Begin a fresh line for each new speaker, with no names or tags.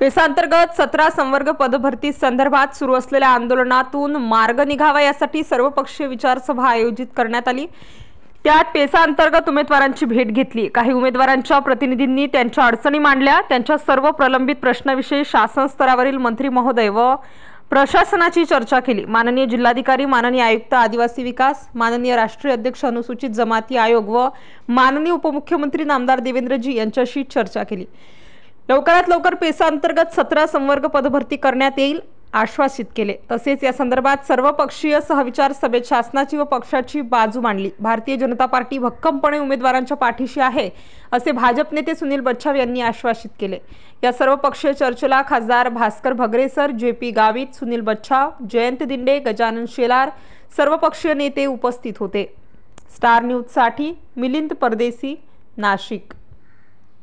PESA अंतर्गत 17 संवर्ग पदभरती संदर्भात सुरू असलेल्या आंदोलनातून मार्ग निघावा यासाठी सर्वपक्षीय विचारसभा आयोजित करण्यात आली। त्यात पेसा अंतर्गत उमेदवारांची भेट घेतली। काही उमेदवारांच्या प्रतिनिधींनी त्यांच्या अडचणी मांडल्या। त्यांच्या सर्व प्रलंबित प्रश्नाविषयी शासन स्तरावरील मंत्री महोदय व प्रशासनाची चर्चा केली। माननीय जिल्हाधिकारी, माननीय आयुक्त आदिवासी विकास, माननीय राष्ट्रीय अध्यक्ष अनुसूचित जमाती आयोग व माननीय उपमुख्यमंत्री नामदार देवेंद्रजी यांच्याशी चर्चा केली। लवकरात लवकर पेसा अंतर्गत 17 संवर्ग पदभरती करण्यात येईल आश्वासित केले। तसेच या संदर्भात सर्वपक्षीय सहविचार सभेत शासनाची व पक्षाची बाजू मांडली। भारतीय जनता पार्टी भक्कमपणे उमेदवारांच्या पाठीशी आहे असे भाजप नेते सुनील बच्छाव यांनी आश्वासित केले। या सर्वपक्षीय चर्चेला खासदार भास्कर भगरेसर, JP गावित, सुनील बच्छाव, जयंत दिंडे, गजानन शेलार सर्वपक्षीय नेते उपस्थित होते। स्टार न्यूज साठी मिलिंद परदेसी, नाशिक।